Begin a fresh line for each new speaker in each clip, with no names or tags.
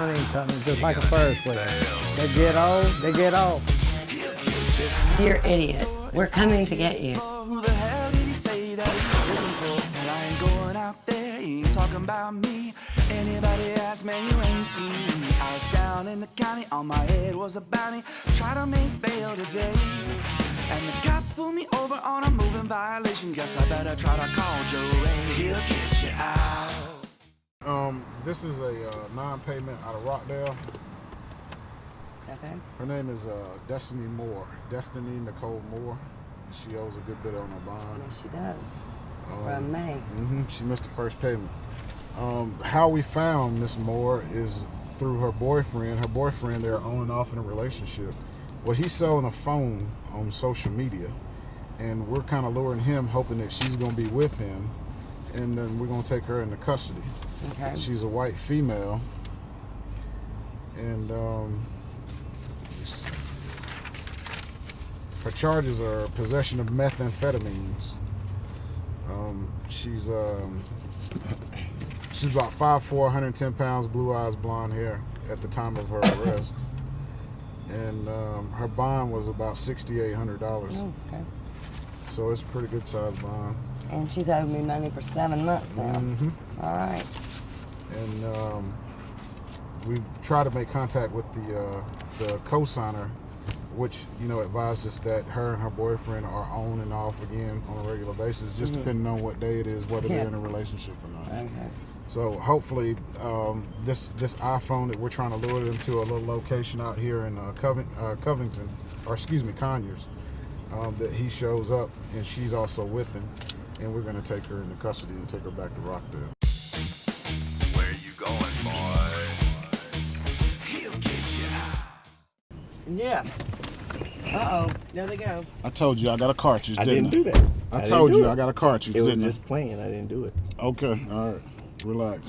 learning something, just like a Ferris wheel. They get old, they get old.
Dear idiot, we're coming to get you.
Who the hell did he say that he's looking for? And I ain't going out there, he ain't talking about me. Anybody ask me, you ain't seen me. I was down in the county, on my head was a bounty. Try to make bail today, and the cops pulled me over on a moving violation. Guess I better try to call Joe Ray, he'll get you out.
This is a non-payment out of Rockdale.
Okay.
Her name is Destiny Moore. Destiny Nicole Moore. She owes a good bit on her bond.
Yes, she does. From May.
She missed the first payment. How we found Miss Moore is through her boyfriend. Her boyfriend, they're on and off in a relationship. Well, he's selling a phone on social media, and we're kind of luring him, hoping that she's going to be with him, and then we're going to take her into custody.
Okay.
She's a white female, and her charges are possession of methamphetamines. She's about 5'4", 110 pounds, blue eyes, blonde hair at the time of her arrest. And her bond was about $6,800.
Okay.
So it's a pretty good size bond.
And she's owed me money for 7 months now. All right.
And we've tried to make contact with the co-signer, which, advised us that her and her boyfriend are on and off again on a regular basis, just depending on what day it is, whether they're in a relationship or not.
Okay.
So hopefully this iPhone that we're trying to lure them to a little location out here in Covington, or excuse me, Conyers, that he shows up and she's also with him, and we're going to take her into custody and take her back to Rockdale.
Where you going, boy?
He'll get you out.
Yeah. Uh-oh. There they go.
I told you I got a cartridge,
I
didn't
didn't do that.
I told you I got a cartridge,
It was
didn't
just playing. I didn't do it.
I? Okay, all right. Relax.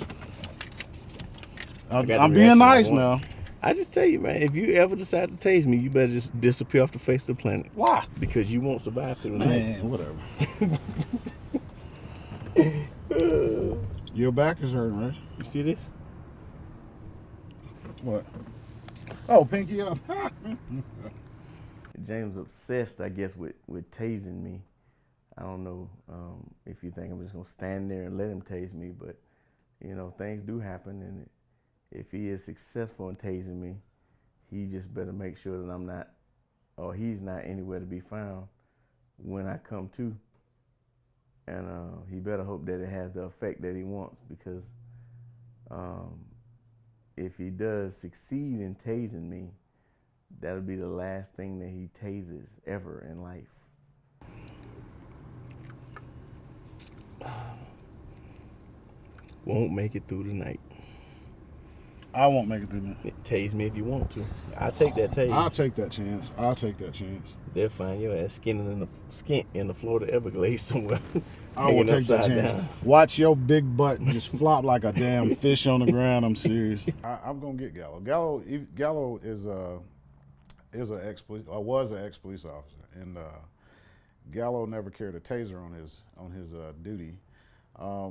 got
I'm
the
being
reaction I
nice
want.
now.
I just tell you, man, if you ever decide to tase me, you better just disappear off the face of the planet.
Why?
Because you won't survive through the night.
Man, whatever. Your back is hurting, right?
You see this?
What? Oh, pinky up.
James obsessed, I guess, with tasing me. I don't know if you think I'm just going to stand there and let him tase me, but, things do happen, and if he is successful in tasing me, he just better make sure that I'm not, or he's not anywhere to be found when I come to. And he better hope that it has the effect that he wants, because if he does succeed in tasing me, that'll be the last thing that he tases ever in life. Won't make it through the night.
I won't make it through that.
Tase me if you want to. I'll take that tase.
I'll take that chance.
They'll find your ass skint in the Florida Everglades somewhere.
I will take that
upside
chance.
down.
Watch your big butt just flop like a damn fish on the ground. I'm serious. I'm gonna get Gallow. Gallow is an ex-police, or was an ex-police officer, and Gallow never carried a taser on his duty.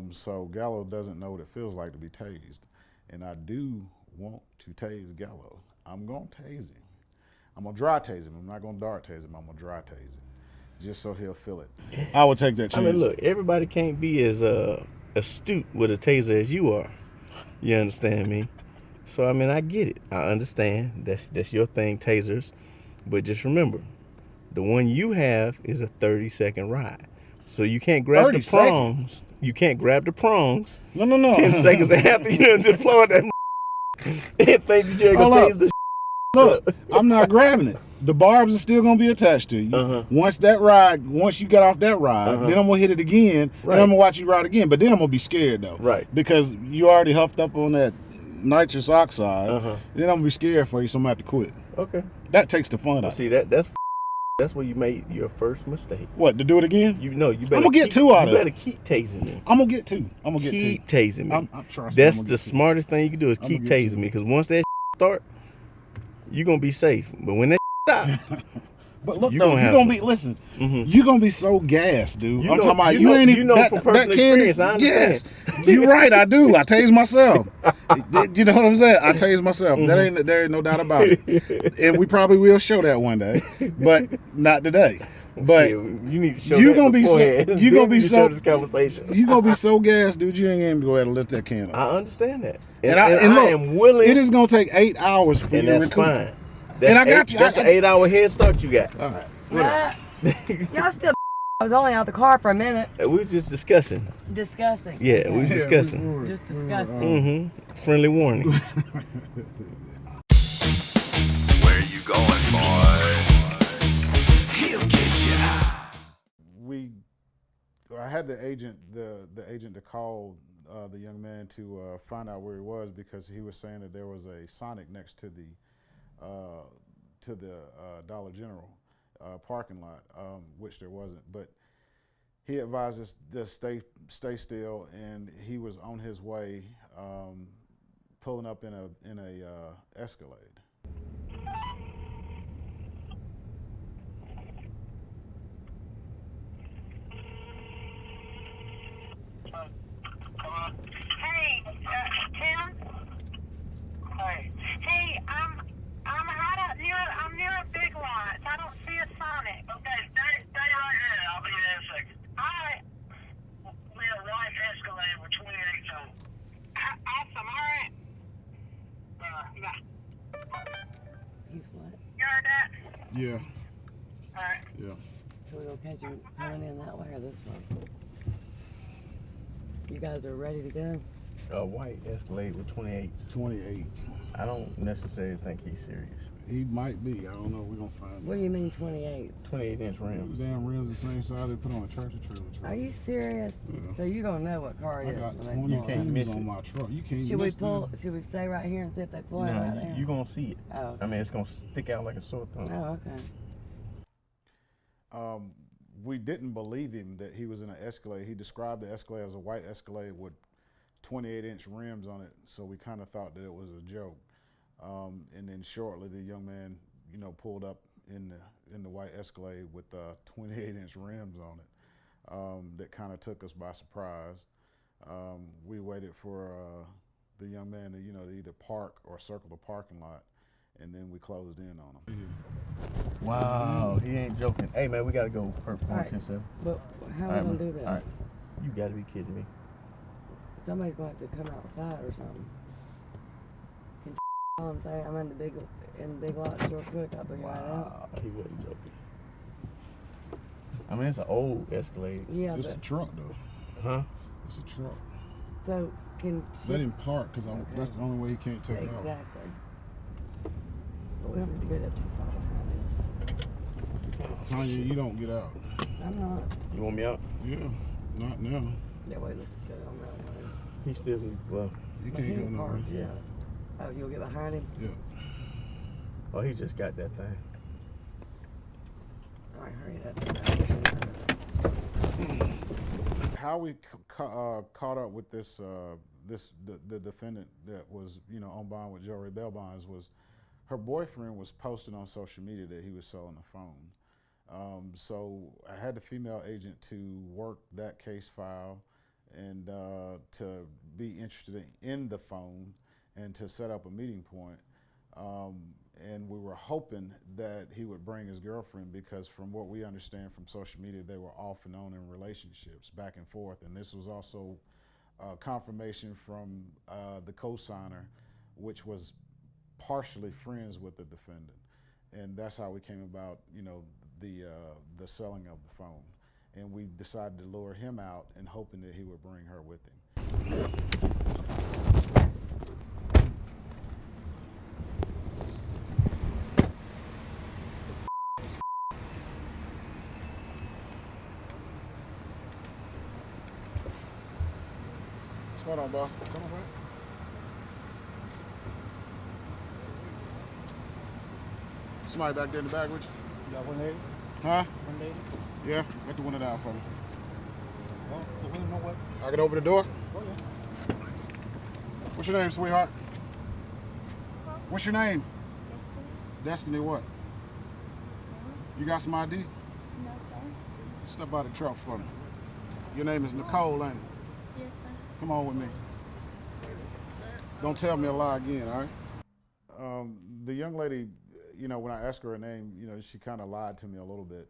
So Gallow doesn't know what it feels like to be tased, and I do want to tase Gallow. I'm gonna tase him. I'm gonna dry tase him. I'm not gonna dart tase him. I'm gonna dry tase him, just so he'll feel it. I will take that chance.
I mean, look, everybody can't be as astute with a taser as you are. You understand me? So I mean, I get it. I understand. That's your thing, tasers. But just remember, the one you have is a 30-second ride. So you can't grab the
30
prongs.
seconds?
You can't grab the prongs.
No.
10 seconds after you done deployed that and think that you're
Hold
gonna
up.
tase the
Look, I'm not grabbing it. The barbs are still gonna be attached to you. Once you get off that ride, then I'm gonna hit it again, and I'm gonna watch you ride again. But then I'm gonna be scared though,
Right.
Because you already huffed up on that nitrous oxide. Then I'm gonna be scared for you, so I'm gonna have to quit.
Okay.
That takes the fun out.
See, that's where you made your first mistake.
What, to do it again?
You better
I'm gonna get two out of it.
You better keep tasing me.
I'm gonna get two.
Keep tasing me.
I'm trusting.
That's the smartest thing you can do is keep tasing me, because once that start, you're gonna be safe. But when that stop,
But look,
You
though,
gonna
you
have
gonna
some.
be listen. You gonna be so gassed, dude.
You
I'm
know-
talking about
you
you,
know-
ain't
you
even
know
that,
from personal
that candy.
experience, I
Yes,
understand.
you're right. I do. I tase myself. You know what I'm saying? I tase myself. There ain't no doubt about it. And we probably will show that one day, but not today. But
Shit, you need to show
you
that
gonna be so
beforehand.
you gonna
Then
be
you
so
show this conversation.
you gonna be so gassed, dude. You ain't even go ahead and lift that can up.
I understand that,
And
I
look,
am willing.
It is gonna take 8 hours for
and
you to
that's
recoup.
fine. That's
And I got you.
That's an 8-hour head start you got.
All right.
What? Y'all still. I was only out the car for a minute.
We were just discussing.
Discussing.
Yeah, we were discussing.
Just discussing.
Friendly warnings.
Where you going, boy?
He'll get you.
I had the agent to call the young man to find out where he was, because he was saying that there was a Sonic next to the Dollar General parking lot, which there wasn't. But he advised us to stay still, and he was on his way, pulling up in a Escalade.
Hey, Tim. Hey, I'm right up near. I'm near a Big Lots. I don't see a Sonic. Okay, stay right here. I'll be there in a second. All right. We're a white Escalade with 28 on. Awesome. All right. Yeah.
He's what?
You heard that?
Yeah.
All right.
Yeah.
So we gonna catch you coming in that way or this way? You guys are ready to go?
A white Escalade with 28s.
28s.
I don't necessarily think he's serious.
He might be. I don't know. We're gonna find
What
out.
do you mean 28?
28-inch rims.
Damn rims the same size they put on a tractor trailer truck.
Are you serious?
Yeah.
So you gonna know what car it
I
is
got
when they pull
can't
it.
miss
22s on
it.
my truck. You can't
Should we
miss
pull?
them.
Should we stay right here and see if they pull it
No,
right there?
you're going to see it.
Oh, okay.
I mean, it's going to stick out like a sore thumb.
Oh, okay.
We didn't believe him that he was in an Escalade. He described the Escalade as a white Escalade with 28-inch rims on it, so we kind of thought that it was a joke. And then shortly, the young man, pulled up in the white Escalade with 28-inch rims on it. That kind of took us by surprise. We waited for the young man to either park or circle the parking lot, and then we closed in on him.
Wow, he ain't joking. Hey, man, we got to go.
All right.
110-7.
But how are we gonna do this?
All right. You got to be kidding me.
Somebody's going to have to come outside or something. Can call and say I'm in the big lots real quick? I'll be right out.
He wasn't joking. I mean, it's an old Escalade.
Yeah,
It's a
but
truck, though.
Huh?
It's a truck.
so can
Let him park, because that's the only way he can't take it out.
exactly. But we don't need to go that too far.
Tonya, you don't get out.
I'm not.
You want me out?
Yeah, not now.
That way, let's go on that way.
He still, well,
You
But
can't
he
go
ain't
nowhere.
parked yet. Oh, you'll get behind him?
Yeah.
oh, he just got that thing.
All right, hurry up.
How we caught up with the defendant that was on bond with Joey bail bonds was her boyfriend was posting on social media that he was selling a phone. So I had the female agent to work that case file and to be interested in the phone and to set up a meeting point. And we were hoping that he would bring his girlfriend, because from what we understand from social media, they were off and on in relationships back and forth. And this was also confirmation from the co-signer, which was partially friends with the defendant. And that's how we came about, the selling of the phone. And we decided to lure him out and hoping that he would bring her with him. What's going on, boss? Come on, man. Somebody back there in the back with you?
You got 180?
Huh?
180?
Yeah, get the window down for me.
Well, the window know what?
I can open the door?
Oh, yeah.
What's your name, sweetheart? What's your name? Destiny what? You got some ID?
No, sir.
Step out of the truck for me. Your name is Nicole, ain't it?
Yes, sir.
Come on with me. Don't tell me a lie again, all right? The young lady, you know, when I asked her name, you know, she kind of lied to me a little bit.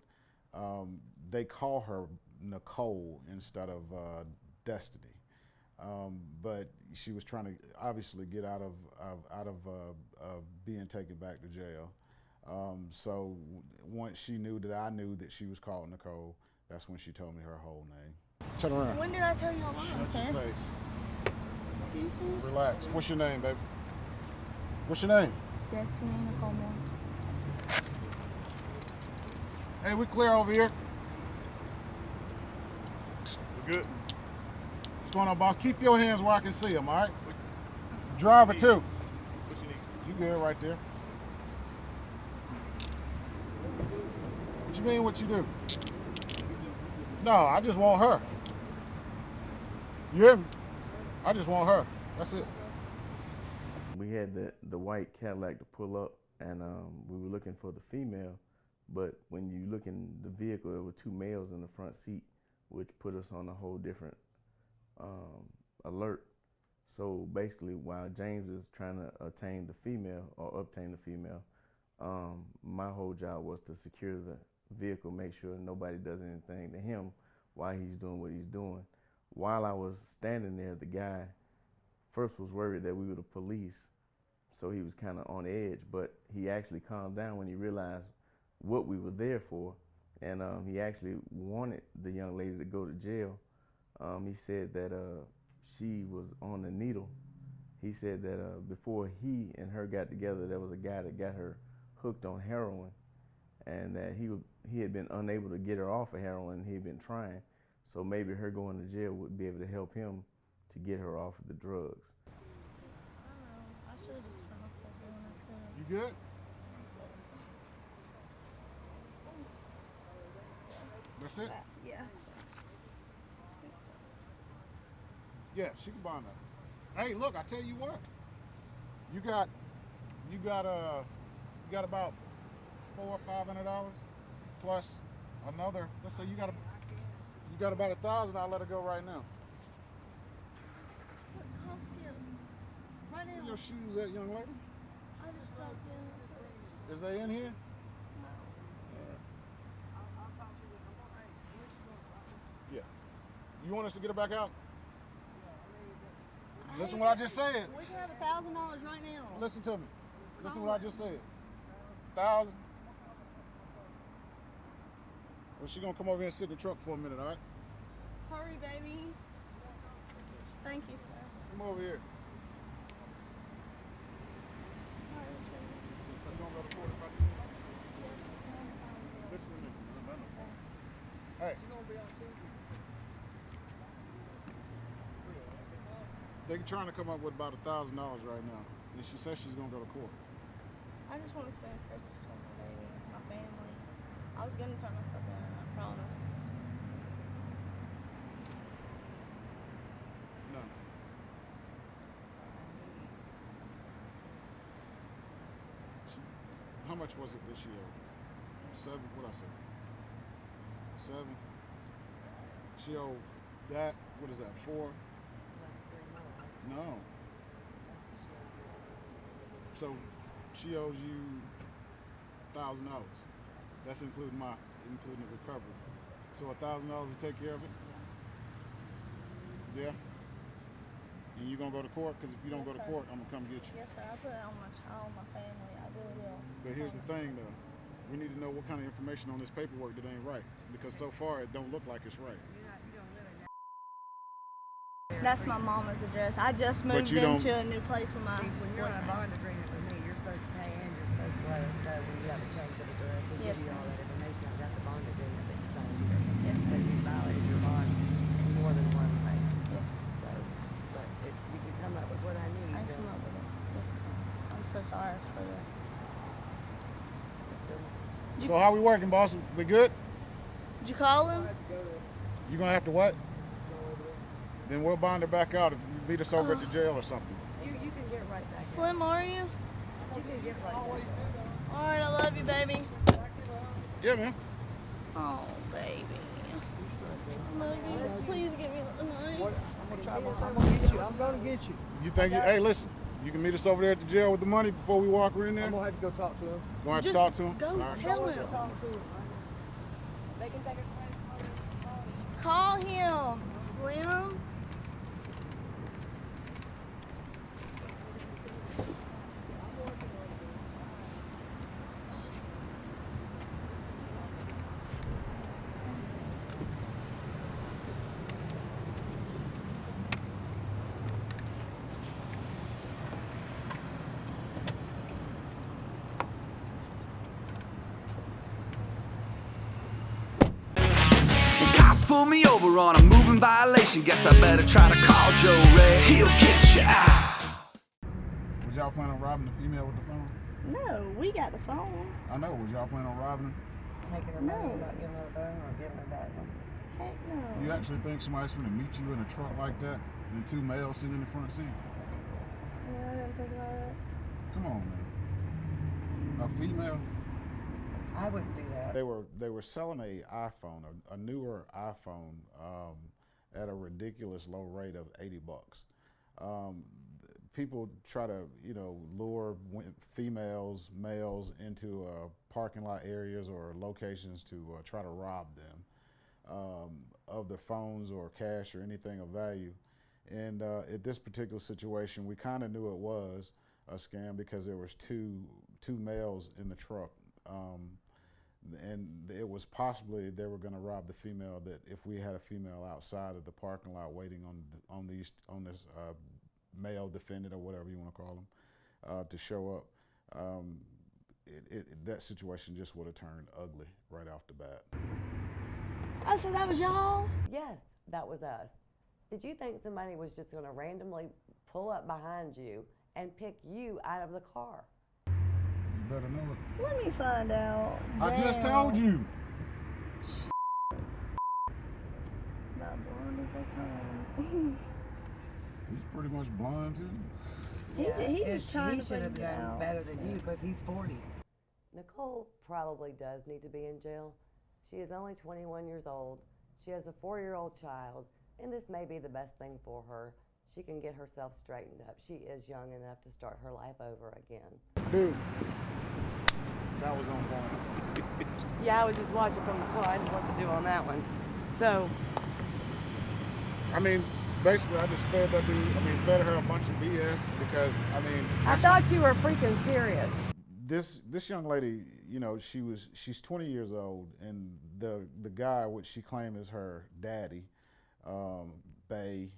They call her Nicole instead of Destiny. But she was trying to obviously get out of being taken back to jail. So once she knew that I knew that she was called Nicole, that's when she told me her whole name. Turn around.
When did I tell you all along,
Shut
sir?
your face.
Excuse me?
Relax. What's your name, baby? What's your name?
Destiny Nicole Moore.
Hey, we clear over here. We good? What's going on, boss? Keep your hands where I can see them, all right? Driver too.
What you need?
You good right there. What you mean what you do? No, I just want her. You hear me? I just want her. That's it.
We had the white Cadillac to pull up, and we were looking for the female, but when you look in the vehicle, there were two males in the front seat, which put us on a whole different alert. So basically, while James is trying to obtain the female, my whole job was to secure the vehicle, make sure nobody does anything to him while he's doing what he's doing. While I was standing there, the guy first was worried that we were the police, so he was kind of on edge, but he actually calmed down when he realized what we were there for, and he actually wanted the young lady to go to jail. He said that she was on the needle. He said that before he and her got together, there was a guy that got her hooked on heroin, and that he had been unable to get her off of heroin. He had been trying, so maybe her going to jail would be able to help him to get her off of the drugs.
I should have just turned myself in when I could.
You good? That's it?
Yeah, sir.
Yeah, she can bond that. Hey, look, I tell you what. You got about $400 or $500 plus another. Let's say you got about $1,000. I'll let her go right now.
Call Skip. Right
Where
now.
your shoes at, young lady?
I just walked in.
Is they in here? Yeah. You want us to get her back out? Listen what I just said.
We can have $1,000 right now.
Listen to me. Listen what I just said. 1,000. Well, she gonna come over here and sit in the truck for a minute, all right?
Hurry, baby. Thank you, sir.
Come over here.
Sorry, baby.
You gonna go to court if I do this? Listen to me. Hey. They're trying to come up with about $1,000 right now, and she says she's gonna go to court.
I just want to spend Christmas with my baby, my family. I was gonna turn myself in, I promise.
No. How much was it this year? 7? What I say? 7. She owed that. What is that? 4. No. So she owes you $1,000. That's including the recovery. So $1,000 to take care of it. Yeah. And you gonna go to court? Because if you don't go to court, I'm gonna come get you.
Yes, sir. I put it on my child, my family. I really will.
But here's the thing, though. We need to know what kind of information on this paperwork that ain't right. Because so far, it don't look like it's right.
That's my mama's address. I just moved into a new place with my
When you're on a bond agreement with me, you're supposed to pay and you're supposed to let us know when you have a change of address. We
Yes,
give you all
ma'am.
that information. I've got the bond agreement that you signed here.
Yes,
So you violated your bond in more than one way.
Yes.
So, but if you can come up with what I need,
I can come up with it. Yes. I'm so sorry for that.
So how we working, boss? We good?
Did you call him?
You gonna have to what? Then we'll bond her back out if you meet us over at the jail or something.
you can get right back.
Slim, are you?
You can get right back.
All right, I love you, baby.
Yeah, man.
Oh, baby. I love you. Please give me the money.
I'm gonna get you. I'm gonna get you.
You think? Hey, listen. You can meet us over there at the jail with the money before we walk her in there.
I'm gonna have to go talk to him.
Gonna have to
Just
talk to him.
Go
All right,
tell
that's
him.
what's up.
They can take a
Call him, Slim.
Cops pull me over on a moving violation. Guess I better try to call Joe Ray. He'll get you out.
Was y'all planning on robbing the female with the phone?
No, we got the phone.
I know. Was y'all planning on robbing her?
taking her money, not giving her the phone, or giving her back one.
Heck no.
You actually think somebody's gonna meet you in a truck like that and two males sitting in the front seat?
Yeah, I didn't think about it.
Come on, man. A female?
I wouldn't do that.
They were selling a iPhone, a newer iPhone, at a ridiculous low rate of $80. People try to, lure females, males into parking lot areas or locations to try to rob them of their phones or cash or anything of value. And at this particular situation, we kind of knew it was a scam because there was two males in the truck. And it was possibly they were going to rob the female, that if we had a female outside of the parking lot waiting on this male defendant or whatever you want to call them to show up, that situation just would have turned ugly right off the bat.
Oh, so that was y'all?
Yes, that was us. Did you think somebody was just going to randomly pull up behind you and pick you out of the car?
You better know it.
Let me find out.
I just
Damn.
told you.
Not blonde as they come.
He's pretty much blind too.
He was trying to
should have
figure it
done
out.
better than you because he's 40. Nicole probably does need to be in jail. She is only 21 years old. She has a 4-year-old child, and this may be the best thing for her. She can get herself straightened up. She is young enough to start her life over again.
Dude, that was on point.
Yeah, I was just watching from the car. I didn't know what to do on that one. So,
I mean, basically, I just fed her a bunch of BS because,
I thought you were freaking serious.
This young lady, she's 20 years old, and the guy, which she claimed is her daddy, bae,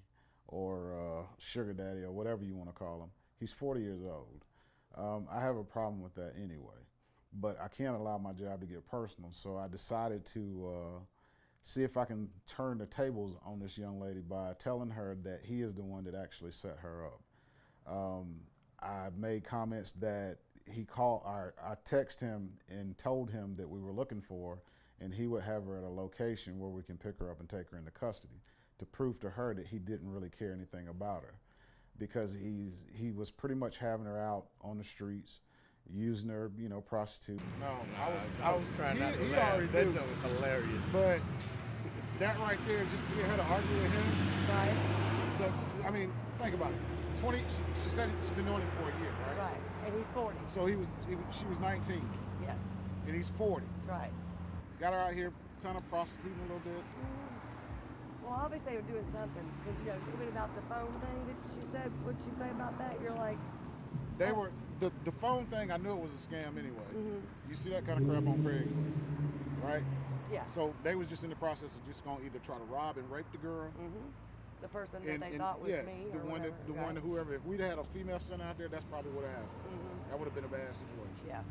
or sugar daddy, or whatever you want to call him, he's 40 years old. I have a problem with that anyway, but I can't allow my job to get personal, so I decided to see if I can turn the tables on this young lady by telling her that he is the one that actually set her up. I made comments that he called, I texted him and told him that we were looking for her, and he would have her at a location where we can pick her up and take her into custody, to prove to her that he didn't really care anything about her, because he was pretty much having her out on the streets, using her, prostitute. No,
I was trying not to laugh. That joke was hilarious.
But that right there, just to get her to argue with him.
Right.
So, think about it. She said she's been doing it for a year, right?
Right. And he's 40.
So she was 19.
Yes.
And he's 40.
Right.
Got her out here kind of prostituting a little bit.
Well, obviously they were doing something, because, even about the phone thing that she said, what'd she say about that? You're like...
They were, the phone thing, I knew it was a scam anyway. Mm-hmm. You see that kind of crap on Craigslist, right?
Yeah.
So they was just in the process of just gonna either try to rob and rape the girl.
Mm-hmm. The person that they thought was me,
the
or
one
whatever.
the one that whoever. If we'd had a female son out there, that's probably what happened.
Mm-hmm.
That would have been a bad situation.
Yeah.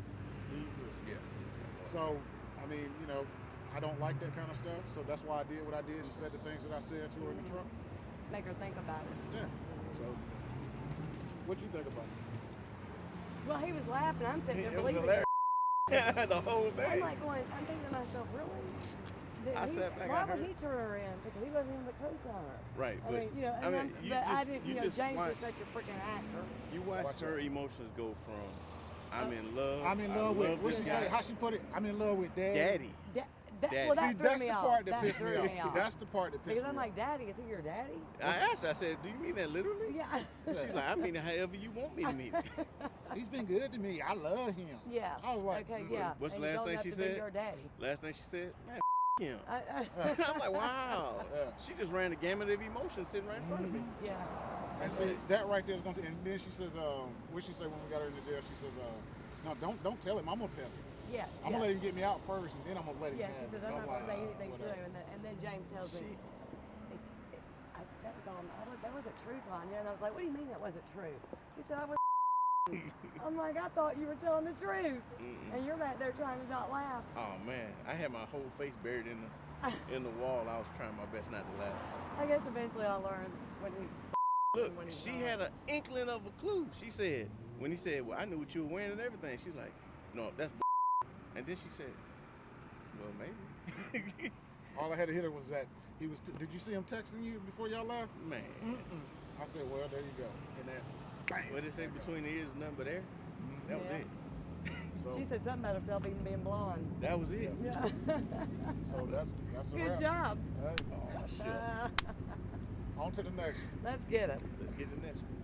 Yeah. So, I don't like that kind of stuff. So that's why I did what I did and said the things that I said to her in the truck.
Make her think about it.
Yeah. So, what you think about it?
Well, he was laughing. I'm sitting there
It was
believing
hilarious.
it.
The whole
I'm
thing.
like going, I'm thinking to myself, really?
I sat back,
why
I
would
heard-
he turn her in? Because he wasn't even the co-signer.
Right,
I
but
mean,
you
but I
just-
didn't,
you just
James
watch-
is such a freaking actor.
You watched her emotions go from I'm in love.
I'm in
I
love with, what
this
she
guy.
say, how she put it? I'm in love with Daddy.
Daddy. Daddy.
Well, that
See,
threw
that's
me
the
off.
part that
That
pissed me
threw me
off.
off.
That's the part that pissed
Because
me
I'm
off.
like, Daddy, is he your daddy?
I asked her, I said, do you mean that literally?
Yeah.
She's like, I mean it however you want me to mean it.
He's been good to me. I love him.
Yeah.
I was like,
okay, yeah.
What's the
And he's
last
old
thing
enough
she
to be
said?
Your daddy.
Last thing she said, man, him.
I-
I'm like, wow.
Yeah.
She just ran the gamut of emotions sitting right in front of me.
yeah.
And see, that right there is going to, and then she says, what she say when we got her in the jail? She says, no, don't tell him. I'm going to tell him.
Yeah.
I'm going to let him get me out first, and then I'm going to let him
Yeah,
have
she
it.
says, I'm not going to say anything to
whatever.
him. And then James tells me, that was on, that wasn't true, Tonya. And I was like, what do you mean that wasn't true? He said, I was I'm like, I thought you were telling the truth. And you're back there trying to not laugh.
Oh man, I had my whole face buried in the wall. I was trying my best not to laugh.
I guess eventually I'll learn when he's
Look,
when he's
she
gone.
had an inkling of a clue. She said, when he said, well, I knew what you were wearing and everything. She's like, no, that's and then she said, well, maybe.
All I had to hit her was that he was. Did you see him texting you before y'all left?
Man.
I said, well, there you go. And then, bang.
What did it say, between the ears and nothing but air? That was
Yeah.
it.
So,
She said something about herself even being blonde.
That was it.
Yeah.
so that's a
Good
wrap.
job.
All right.
Oh, shucks.
On to the next one.
Let's get it.
Let's get the next one.